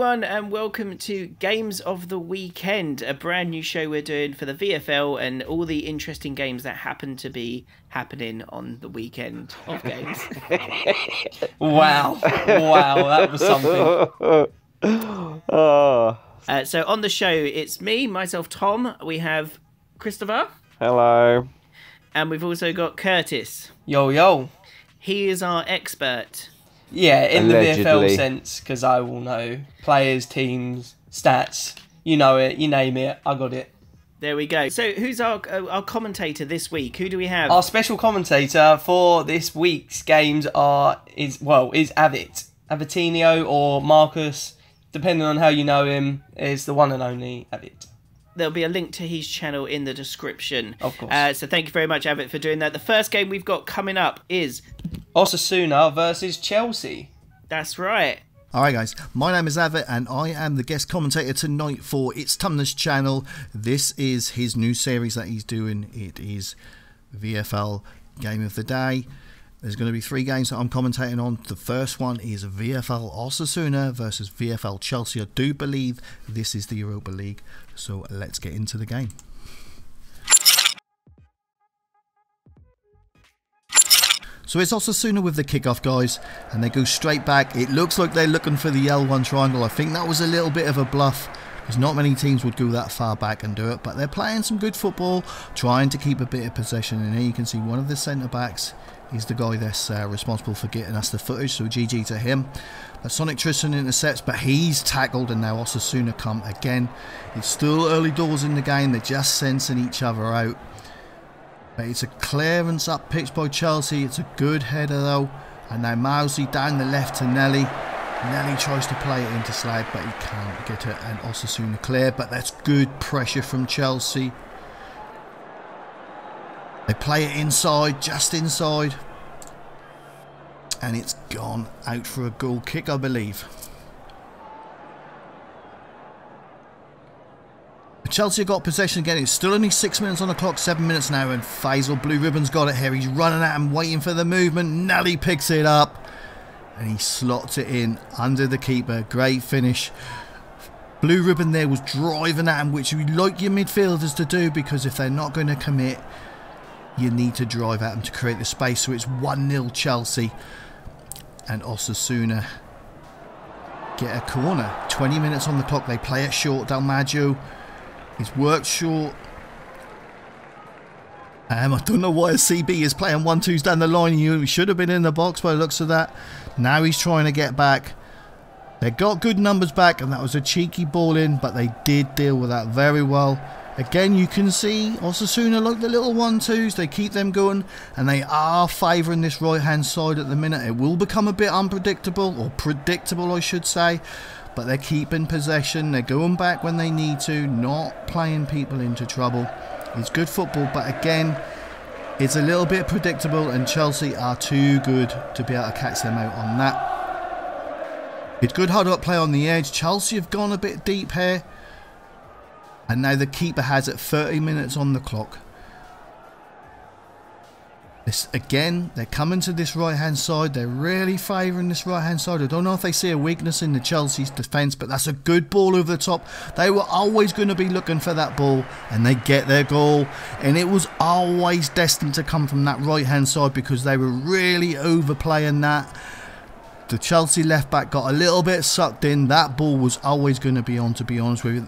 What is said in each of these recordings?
everyone, and welcome to Games of the Weekend, a brand new show we're doing for the VFL and all the interesting games that happen to be happening on the weekend of games. Wow, that was something. So on the show, it's me, myself, Tom. We have Christopher. Hello. And we've also got Curtis. Yo. He is our expert. Yeah, in Allegedly. the VFL sense, because I will know players, teams, stats. You know it, you name it, I got it. There we go. So who's our commentator this week? Who do we have? Our special commentator for this week's games is AvitHDgamer or Marcus, depending on how you know him, is the one and only Avit. There'll be a link to his channel in the description. Of course. So thank you very much, Avit, for doing that. The first game we've got coming up is Osasuna versus Chelsea. That's right. Alright guys, my name is Avit and I am the guest commentator tonight for It's Tumna's channel. This is his new series that he's doing. It is VFL Game of the Day. There's going to be 3 games that I'm commentating on. The first one is VFL Osasuna versus VFL Chelsea. I do believe this is the Europa League, so let's get into the game. So it's Osasuna with the kickoff, guys, and they go straight back. It looks like they're looking for the L1 triangle. I think that was a little bit of a bluff, because not many teams would go that far back and do it, but they're playing some good football, trying to keep a bit of possession. And here you can see one of the centre-backs is the guy that's responsible for getting us the footage, so GG to him. But Sonic Tristan intercepts, but he's tackled, and now Osasuna come again. It's still early doors in the game, they're just sensing each other out. But it's a clearance up pitch by Chelsea. It's a good header though. And now Mousy down the left to Nelly. Nelly tries to play it into Slag, but he can't get it, and Osasuna clear. But that's good pressure from Chelsea. They play it inside, just inside. And it's gone out for a goal kick, I believe. Chelsea got possession again. It's still only 6 minutes on the clock, 7 minutes now, and Faisal Blue Ribbon's got it here. He's running at him, waiting for the movement. Nelly picks it up and he slots it in under the keeper. Great finish. Blue Ribbon there was driving at him, which you like your midfielders to do, because if they're not going to commit, you need to drive at them to create the space. So it's 1-0 Chelsea, and Osasuna get a corner. 20 minutes on the clock. They play it short. Dalmaggio, he's worked short. I don't know why a CB is playing 1-2s down the line. He should have been in the box by the looks of that. Now he's trying to get back. They got good numbers back, and that was a cheeky ball in, but they did deal with that very well. Again, you can see Osasuna like the little 1-2s. They keep them going, and they are favouring this right-hand side at the minute. It will become a bit unpredictable, or predictable, I should say. But they're keeping possession. They're going back when they need to, not playing people into trouble. It's good football, but again, it's a little bit predictable, and Chelsea are too good to be able to catch them out on that. It's good huddle-up play on the edge. Chelsea have gone a bit deep here. And now the keeper has it, 30 minutes on the clock. Again, they're coming to this right-hand side. They're really favouring this right-hand side. I don't know if they see a weakness in the Chelsea's defence, but that's a good ball over the top. They were always going to be looking for that ball, and they get their goal. And it was always destined to come from that right-hand side, because they were really overplaying that. The Chelsea left-back got a little bit sucked in. That ball was always going to be on, to be honest with you.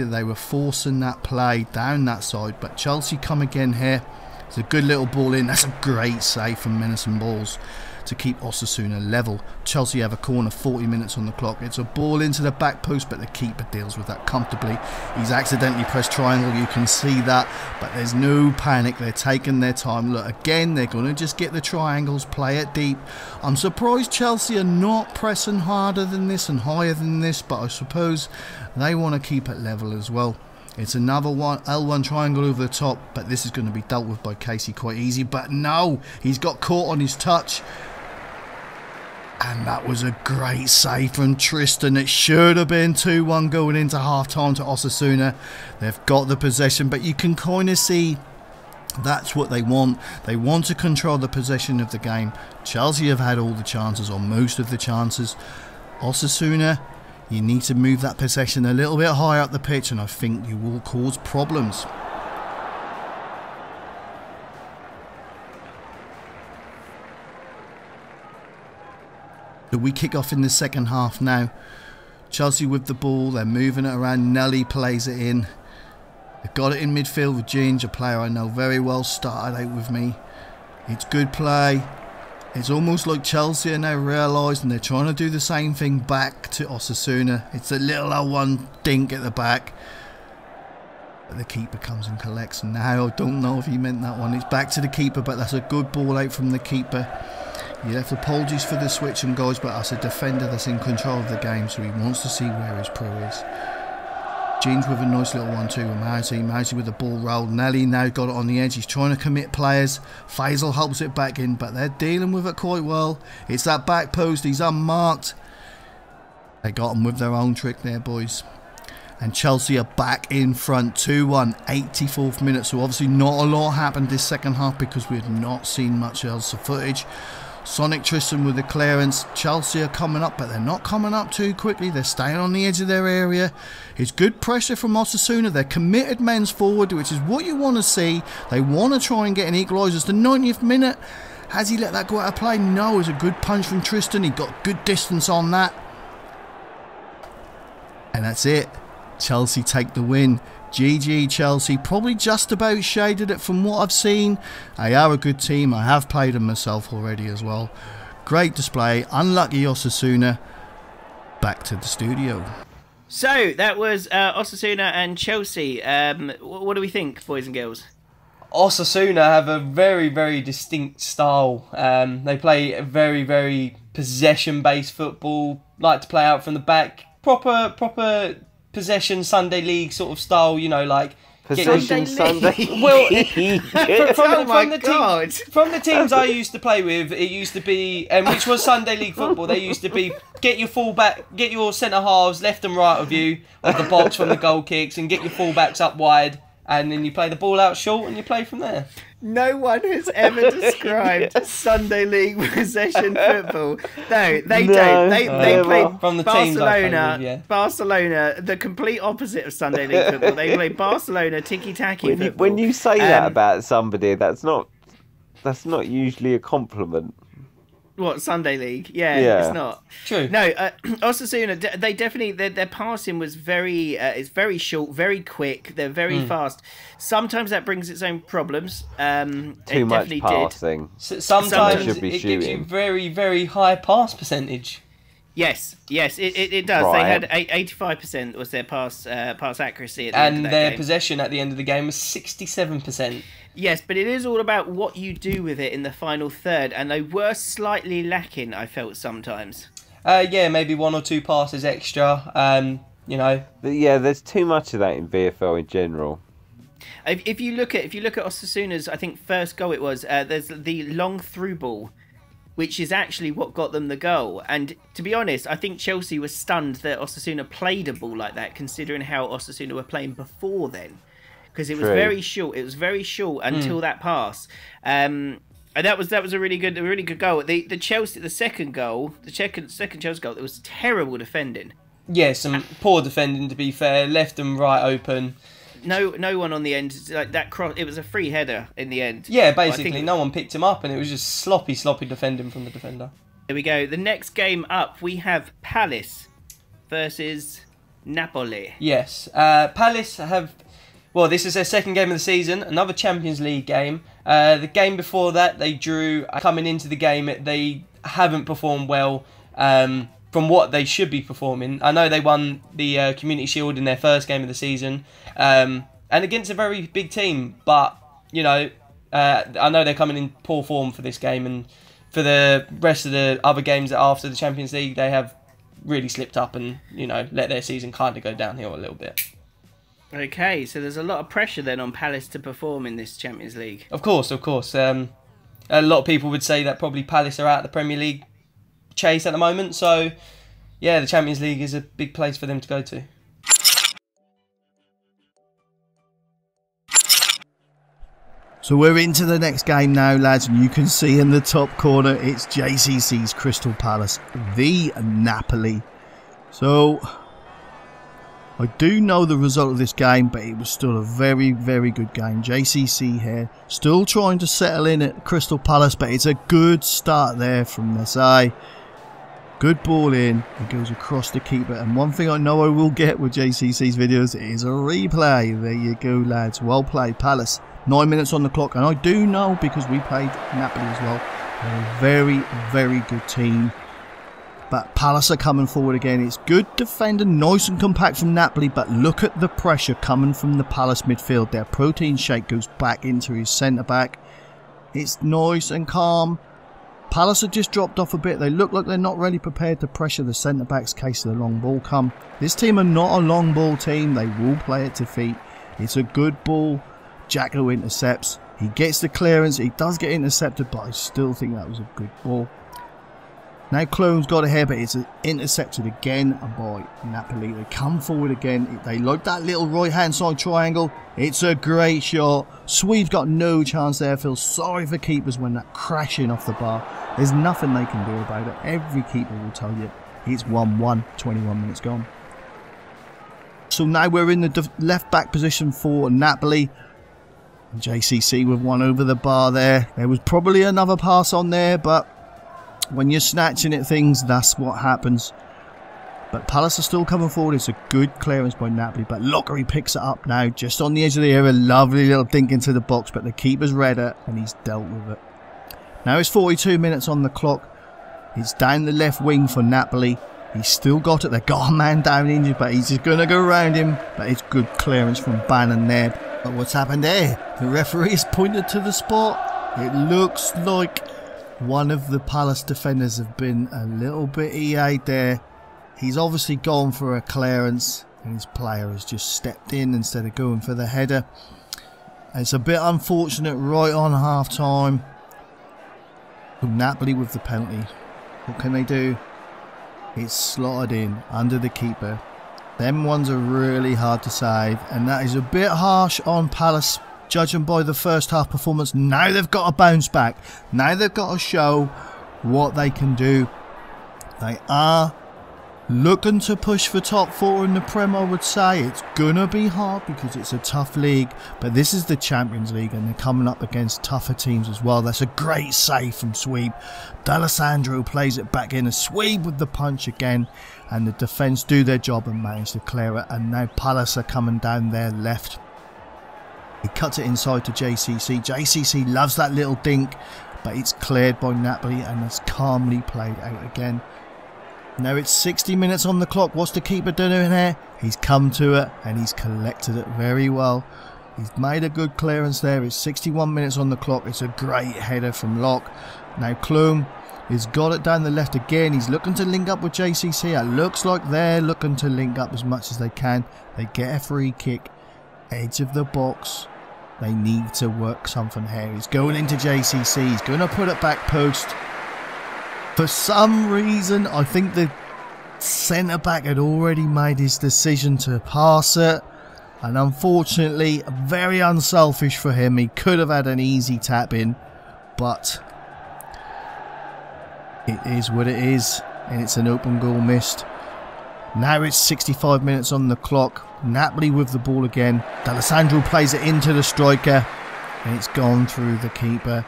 They were forcing that play down that side, but Chelsea come again here. It's a good little ball in. That's a great save from Menacing Balls to keep Osasuna level. Chelsea have a corner, 40 minutes on the clock. It's a ball into the back post, but the keeper deals with that comfortably. He's accidentally pressed triangle, you can see that, but there's no panic. They're taking their time. Look, again, they're going to just get the triangles, play it deep. I'm surprised Chelsea are not pressing harder than this and higher than this, but I suppose they want to keep it level as well. It's another L1 triangle over the top, but this is going to be dealt with by Casey quite easy. But no, he's got caught on his touch. And that was a great save from Tristan. It should have been 2-1 going into half-time to Osasuna. They've got the possession, but you can kind of see that's what they want. They want to control the possession of the game. Chelsea have had all the chances, or most of the chances. Osasuna, You need to move that possession a little bit higher up the pitch, and I think you will cause problems. So we kick off in the second half now. Chelsea with the ball, they're moving it around. Nelly plays it in. They've got it in midfield with Ginge, a player I know very well, started out with me. It's good play. It's almost like Chelsea are now realising they're trying to do the same thing back to Osasuna. It's a little L1 dink at the back. But the keeper comes and collects. And now I don't know if he meant that one. It's back to the keeper, but that's a good ball out from the keeper. You left apologies for the switch and guys, but as a defender that's in control of the game, so he wants to see where his pro is. Ginge with a nice little 1-2 with Mousy. Mousy with the ball rolled. Nelly now got it on the edge. He's trying to commit players. Faisal helps it back in, but they're dealing with it quite well. It's that back post. He's unmarked. They got him with their own trick there, boys. And Chelsea are back in front. 2-1, 84th minute. So obviously not a lot happened this second half because we had not seen much else of footage. Sonic Tristan with the clearance. Chelsea are coming up, but they're not coming up too quickly. They're staying on the edge of their area. It's good pressure from Osasuna. They're committed men's forward, which is what you want to see. They want to try and get an equaliser. It's the 90th minute. Has he let that go out of play? No, it's a good punch from Tristan. He got good distance on that. And that's it. Chelsea take the win. GG Chelsea, probably just about shaded it from what I've seen. They are a good team. I have played them myself already as well. Great display. Unlucky Osasuna. Back to the studio. So that was Osasuna and Chelsea. What do we think, boys and girls? Osasuna have a very, very distinct style. They play a very, very possession-based football. Like to play out from the back. Proper possession Sunday league sort of style, you know, like possession Sunday. Well, God. From the teams I used to play with, it used to be, which was Sunday league football. They used to be get your fullback, get your centre halves left and right of you of the box from the goal kicks, and get your fullbacks up wide, and then you play the ball out short and you play from there. No one has ever described Sunday league possession football. No, they don't. They play from the Barcelona. Teams with, yeah. Barcelona, the complete opposite of Sunday league football. They play Barcelona tiki-taki football. When you say that about somebody, that's not usually a compliment. What, Sunday League? Yeah, it's not. True. No, Osasuna, they definitely, their passing was very, it's very short, very quick, they're very fast. Sometimes that brings its own problems. Too much passing. Sometimes it gives you very, very high pass percentage. Yes, it does. Right. They had 85% was their pass accuracy at the end of that their game. possession at the end of the game was 67%. Yes, but it is all about what you do with it in the final third, and they were slightly lacking, I felt, sometimes. Yeah, maybe one or two passes extra, you know. But yeah, there's too much of that in VFL in general. If you look at Osasuna's, I think, first goal it was, there's the long through ball, which is actually what got them the goal. And to be honest, I think Chelsea was stunned that Osasuna played a ball like that, considering how Osasuna were playing before then. Because it was very short. It was very short until that pass, and that was a really good goal. The second Chelsea goal, it was terrible defending. Yeah, some poor defending, to be fair. Left and right open. No one on the end. Like that cross, it was a free header in the end. Yeah, basically no one picked him up, and it was just sloppy defending from the defender. There we go. The next game up, we have Palace versus Napoli. Yes, Palace have. Well, this is their second game of the season, another Champions League game. The game before that, they drew. Coming into the game, they haven't performed well from what they should be performing. I know they won the Community Shield in their first game of the season, and against a very big team. But, you know, I know they're coming in poor form for this game, and for the rest of the other games after the Champions League, they have really slipped up and, you know, let their season kind of go downhill a little bit. Okay, so there's a lot of pressure then on Palace to perform in this Champions League. Of course. A lot of people would say that probably Palace are out of the Premier League chase at the moment. So, yeah, the Champions League is a big place for them to go to. So we're into the next game now, lads, and you can see in the top corner it's JCC's Crystal Palace, the Napoli. So I do know the result of this game, but it was still a very, very good game. JCC here, still trying to settle in at Crystal Palace, but it's a good start there from Nasai. Good ball in, it goes across the keeper, and one thing I know I will get with JCC's videos is a replay. There you go, lads. Well played, Palace. 9 minutes on the clock, and I do know, because we played Napoli as well, they're a very, very good team. But Palace are coming forward again. It's good defending, nice and compact from Napoli, but look at the pressure coming from the Palace midfield. Their protein shake goes back into his centre-back. It's nice and calm. Palace have just dropped off a bit. They look like they're not really prepared to pressure the centre-backs in case the long ball come. This team are not a long ball team. They will play it to feet. It's a good ball. Jacko intercepts. He gets the clearance. He does get intercepted, but I still think that was a good ball. Now Clone's got it here, but it's intercepted again by Napoli. They come forward again. They like that little right-hand side triangle. It's a great shot. Swede's got no chance there. Feels sorry for keepers when that crashing off the bar. There's nothing they can do about it. Every keeper will tell you it's 1-1, 21 minutes gone. So now we're in the left back position for Napoli. JCC with one over the bar there. There was probably another pass on there, but when you're snatching at things, that's what happens. But Palace are still coming forward. It's a good clearance by Napoli, but Lockery picks it up now, just on the edge of the area. Lovely little dink into the box, but the keeper's read it, and he's dealt with it. Now it's 42 minutes on the clock. It's down the left wing for Napoli. He's still got it. They've got a man down injured, but he's just going to go around him. But it's good clearance from Bannon there. But what's happened there? The referee has pointed to the spot. It looks like one of the Palace defenders have been a little bit EA'd there. He's obviously gone for a clearance, and his player has just stepped in instead of going for the header. It's a bit unfortunate right on half time. Napoli with the penalty. What can they do? It's slotted in under the keeper. Them ones are really hard to save, and that is a bit harsh on Palace, judging by the first half performance. Now they've got to bounce back. Now they've got to show what they can do. They are looking to push for top four in the Prem, I would say. It's going to be hard because it's a tough league, but this is the Champions League and they're coming up against tougher teams as well. That's a great save from Sweeb. D'Alessandro plays it back in. A Sweeb with the punch again, and the defence do their job and manage to clear it. And now Palace are coming down their left. He cuts it inside to JCC. JCC loves that little dink, but it's cleared by Napoli and it's calmly played out again. Now it's 60 minutes on the clock. What's the keeper doing here? He's come to it and he's collected it very well. He's made a good clearance there. It's 61 minutes on the clock. It's a great header from Locke. Now Klum has got it down the left again. He's looking to link up with JCC. It looks like they're looking to link up as much as they can. They get a free kick. Edge of the box. They need to work something here. He's going into JCC. He's going to put it back post. For some reason, I think the centre-back had already made his decision to pass it. And unfortunately, very unselfish for him. He could have had an easy tap in. But it is what it is. And it's an open goal missed. Now it's 65 minutes on the clock. Napoli with the ball again. D'Alessandro plays it into the striker. And it's gone through the keeper.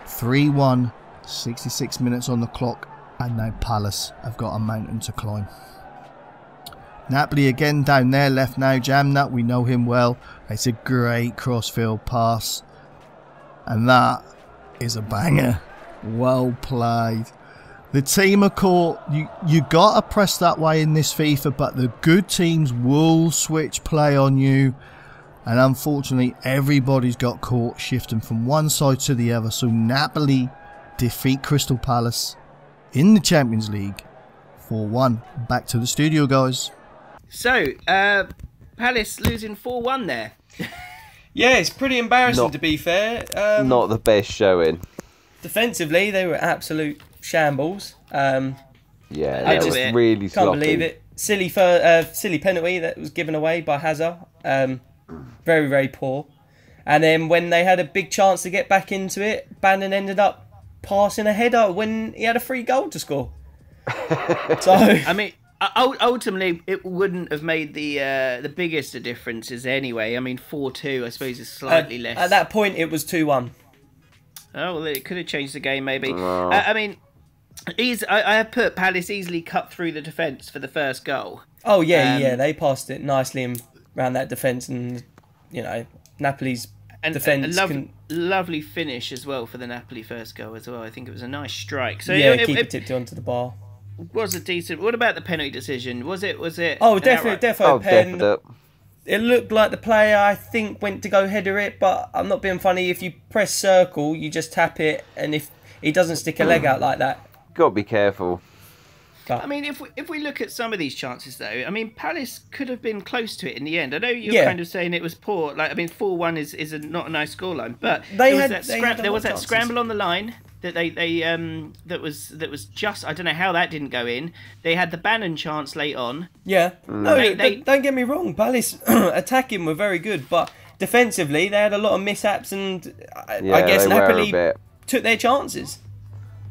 3-1. 66 minutes on the clock, and now Palace have got a mountain to climb. Napoli again down there left now. Jamnut, we know him well. It's a great crossfield pass, and that is a banger. Well played. The team are caught. You got to press that way in this FIFA, but the good teams will switch play on you. And unfortunately, everybody's got caught shifting from one side to the other. So Napoli defeat Crystal Palace in the Champions League 4-1. Back to the studio, guys. So, Palace losing 4-1 there. Yeah, it's pretty embarrassing to be fair. Not the best showing. Defensively, they were absolute shambles. Yeah, that was really sloppy. Can't believe it. Silly penalty that was given away by Hazard. Very, very poor. And then when they had a big chance to get back into it, Bannon ended up passing a header when he had a free goal to score. So I mean, Ultimately, it wouldn't have made the biggest of differences anyway. I mean, 4-2, I suppose, is slightly less. At that point, it was 2-1. Oh, well, it could have changed the game, maybe. I mean, I have put Palace easily cut through the defence for the first goal. Oh, yeah, they passed it nicely around that defence, and, you know, Napoli's defence... Lovely finish as well for the Napoli first goal as well. I think it was a nice strike. So yeah, keeper tipped it onto the bar. Was a decent... What about the penalty decision? Was it? Oh, defo pen. Definite. It looked like the player, I think, went to go header it, but I'm not being funny. If you press circle, you just tap it, and if he doesn't stick a leg out like that... Got to be careful. I mean, if we look at some of these chances, though, I mean, Palace could have been close to it in the end. I know you're kind of saying it was poor. Like, I mean, 4-1 is not a nice scoreline, but there was that scramble on the line that that was just, I don't know how that didn't go in. They had the Bannon chance late on. Yeah, no, don't get me wrong. Palace attacking were very good, but defensively they had a lot of mishaps, and I guess Napoli took their chances.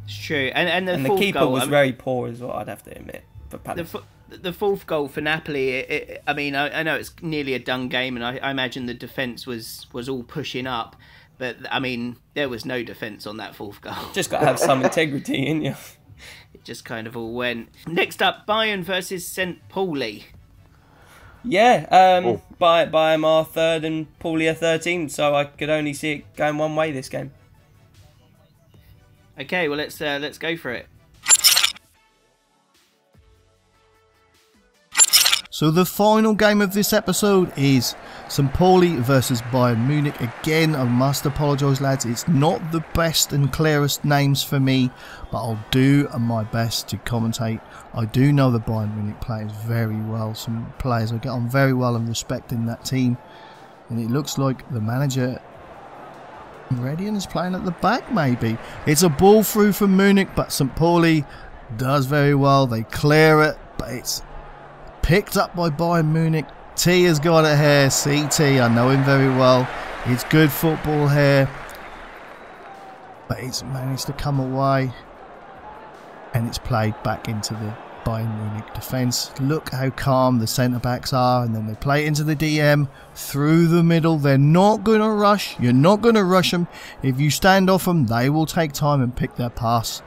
It's true, and the keeper goal, was very poor as well, I'd have to admit, for Palace. The fourth goal for Napoli, I mean, I know it's nearly a done game, and I imagine the defence was all pushing up, but, I mean, there was no defence on that fourth goal. Just got to have some integrity in you. It just kind of all went. Next up, Bayern versus St. Pauli. Yeah, Bayern are third and Pauli are 13th, so I could only see it going one way this game. Okay, well, let's go for it. So the final game of this episode is St. Pauli versus Bayern Munich. Again, I must apologise, lads. It's not the best and clearest names for me, but I'll do my best to commentate. I do know the Bayern Munich players very well. Some players I get on very well and respect in that team. And it looks like the manager... Redian is playing at the back, maybe. It's a ball through from Munich, but St. Pauli does very well. They clear it, but it's picked up by Bayern Munich. T has got it here. CT, I know him very well. It's good football here, but it's managed to come away, and it's played back into the Bayern Munich defence. Look how calm the centre-backs are, and then they play it into the DM through the middle. They're not going to rush. You're not going to rush them. If you stand off them, they will take time and pick their pass.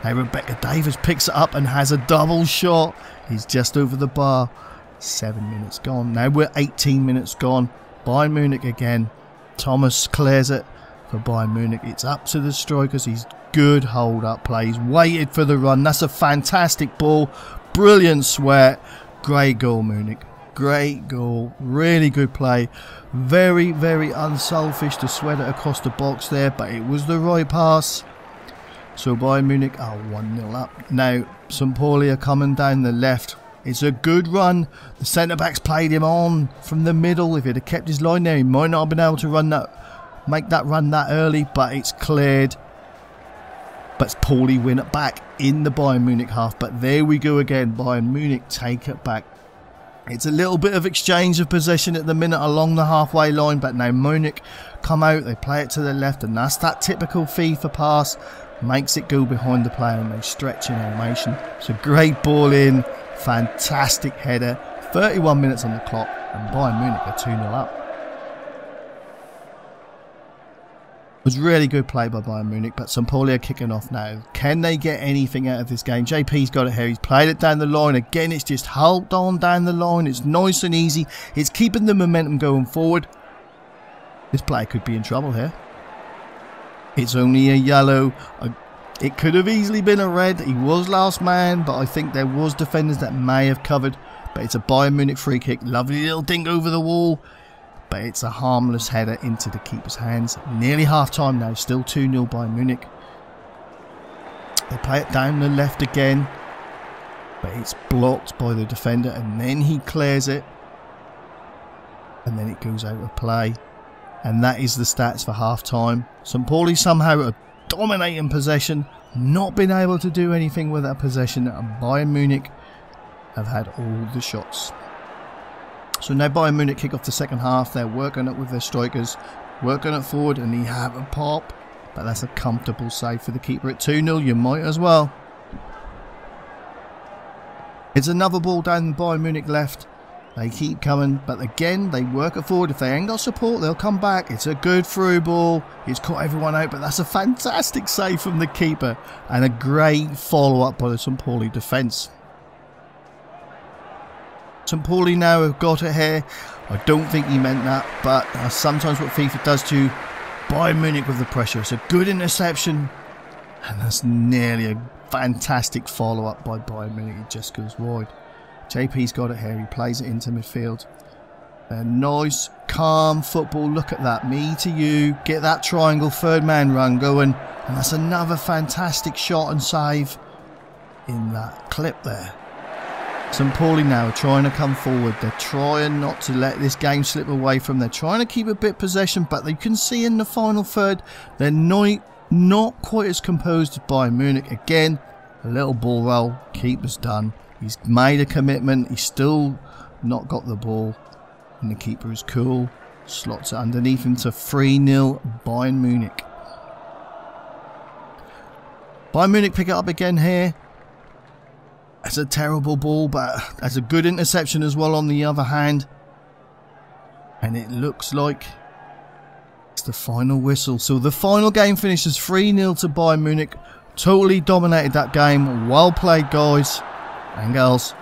Now Rebecca Davis picks it up and has a double shot. He's just over the bar. 7 minutes gone. Now we're 18 minutes gone. Bayern Munich again. Thomas clears it for Bayern Munich. It's up to the strikers. He's good hold up play. He's waited for the run. That's a fantastic ball. Brilliant sweat. Great goal, Munich. Great goal. Really good play. Very, very unselfish to sweat it across the box there, but it was the right pass. So Bayern Munich are 1-0 up. Now, St. Pauli are coming down the left. It's a good run. The centre-backs played him on from the middle. If he'd have kept his line there, he might not have been able to make that run that early, but it's cleared. But Pauli win it back in the Bayern Munich half. But there we go again. Bayern Munich take it back. It's a little bit of exchange of possession at the minute along the halfway line. But now Munich come out. They play it to the left. And that's that typical FIFA pass. Makes it go behind the player. And they stretch in animation. It's a great ball in. Fantastic header. 31 minutes on the clock. And Bayern Munich are 2-0 up. It was really good play by Bayern Munich, but St. Pauli are kicking off now. Can they get anything out of this game? JP's got it here. He's played it down the line. Again, it's just held on down the line. It's nice and easy. It's keeping the momentum going forward. This player could be in trouble here. It's only a yellow. It could have easily been a red. He was last man, but I think there was defenders that may have covered. But it's a Bayern Munich free kick. Lovely little dink over the wall. But it's a harmless header into the keeper's hands. Nearly half time now. Still 2-0 Bayern Munich. They play it down the left again. But it's blocked by the defender. And then he clears it. And then it goes out of play. And that is the stats for half time. St. Pauli somehow are dominating possession. Not been able to do anything with that possession. And Bayern Munich have had all the shots. So now Bayern Munich kick off the second half. They're working it with their strikers, working it forward, and he have a pop. But that's a comfortable save for the keeper at 2-0. You might as well. It's another ball down Bayern Munich left. They keep coming, but again, they work it forward. If they ain't got support, they'll come back. It's a good through ball. It's caught everyone out, but that's a fantastic save from the keeper. And a great follow-up by the St. Pauli defence. St. Pauli now have got it here. I don't think he meant that, but sometimes what FIFA does to Bayern Munich with the pressure. It's a good interception, and that's nearly a fantastic follow-up by Bayern Munich. He just goes wide. JP's got it here. He plays it into midfield. A nice, calm football. Look at that. Me to you. Get that triangle third man run going. And that's another fantastic shot and save in that clip there. St. Pauli now are trying to come forward. They're trying not to let this game slip away from them. They're trying to keep a bit possession, but you can see in the final third, they're not quite as composed as Bayern Munich. Again, a little ball roll. Keeper's done. He's made a commitment. He's still not got the ball. And the keeper is cool. Slots it underneath him to 3-0 Bayern Munich. Bayern Munich pick it up again here. That's a terrible ball, but that's a good interception as well on the other hand. And it looks like it's the final whistle. So the final game finishes 3-0 to Bayern Munich. Totally dominated that game. Well played, guys and girls.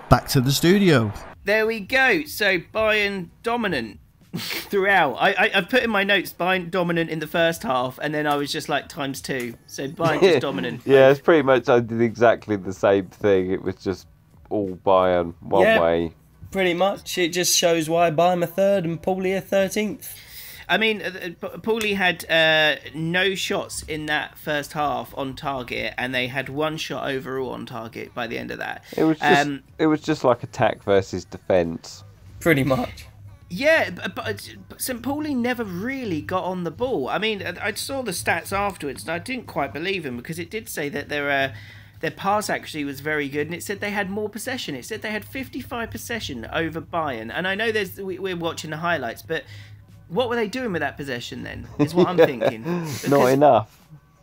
Back to the studio. There we go. So Bayern dominant throughout. I've put in my notes Bayern dominant in the first half, and then I was just like ×2. So Bayern just dominant. Yeah, it's pretty much, I did exactly the same thing. It was just all Bayern one way. Pretty much. It just shows why Bayern are third and Pauli are 13th. I mean, Pauli had no shots in that first half on target, and they had one shot overall on target by the end of that. It was just like attack versus defence. Pretty much. Yeah, but St. Pauli never really got on the ball. I mean, I saw the stats afterwards, and I didn't quite believe him because it did say that their pass actually was very good, and it said they had more possession. It said they had 55 possession over Bayern, and I know we're watching the highlights, but what were they doing with that possession then, is what I'm thinking. Not enough.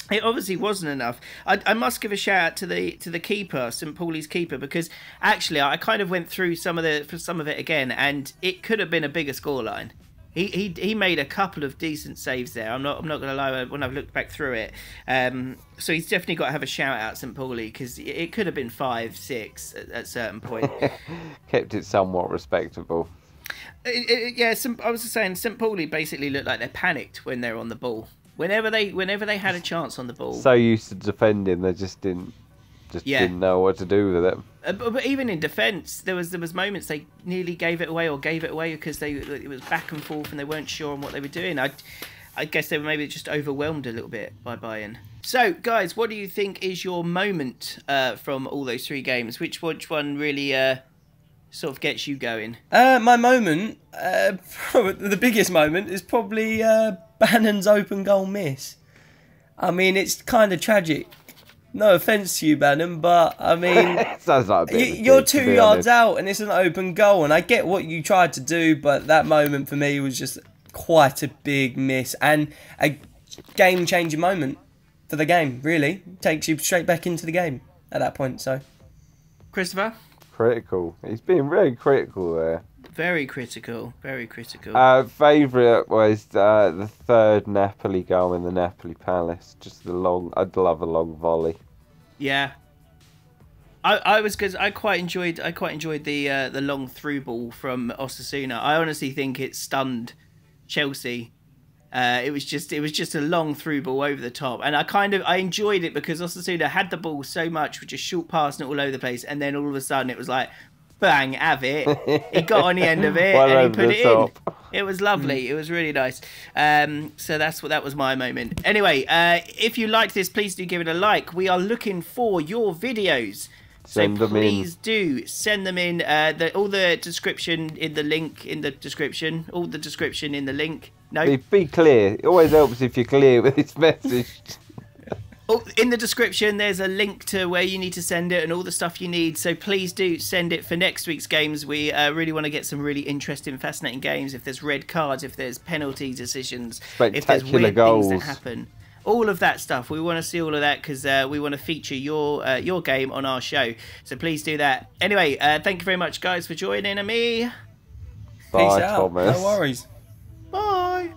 It obviously wasn't enough. I must give a shout out to the keeper, St. Pauli's keeper, because actually I kind of went through some of it again, and it could have been a bigger scoreline. He made a couple of decent saves there. I'm not going to lie when I've looked back through it. So he's definitely got to have a shout out, St. Pauli, because it could have been 5-6 at a certain point. Kept it somewhat respectable. Yeah, I was just saying, St. Pauli basically looked like they're panicked when they're on the ball. Whenever they had a chance on the ball, so used to defending, they just didn't know what to do with it. But even in defence, there was moments they nearly gave it away because it was back and forth and they weren't sure on what they were doing. I guess they were maybe just overwhelmed a little bit by Bayern. So, guys, what do you think is your moment from all those three games? Which one really sort of gets you going? My moment, the biggest moment, is probably Bannon's open goal miss. I mean, it's kind of tragic. No offence to you, Bannon, but I mean, sounds like a bit you're 2 yards out and it's an open goal, and I get what you tried to do, but that moment for me was just quite a big miss and a game-changing moment for the game. Really takes you straight back into the game at that point. So, Christopher, critical. He's being very critical there. Very critical. Very critical. Favourite was the third Napoli goal in the Napoli Palace. Just the long. I'd love a long volley. Yeah. I quite enjoyed the long through ball from Osasuna. I honestly think it stunned Chelsea. It was just a long through ball over the top, and I enjoyed it because Osasuna had the ball so much, with just short passing it all over the place, and then all of a sudden it was like, bang, Avit. He got on the end of it and he put it in. It was lovely. It was really nice. So that was my moment. Anyway, if you liked this, please do give it a like. We are looking for your videos. So please do send them in. All the description in the link in the description. All the description in the link. No. Be clear. It always helps if you're clear with this message. In the description, there's a link to where you need to send it and all the stuff you need. So please do send it for next week's games. We really want to get some really interesting, fascinating games. If there's red cards, if there's penalty decisions, if there's weird things that happen. all of that stuff. We want to see all of that because we want to feature your game on our show. So please do that. Anyway, thank you very much, guys, for joining me. Bye, Peace out. Thomas. No worries. Bye.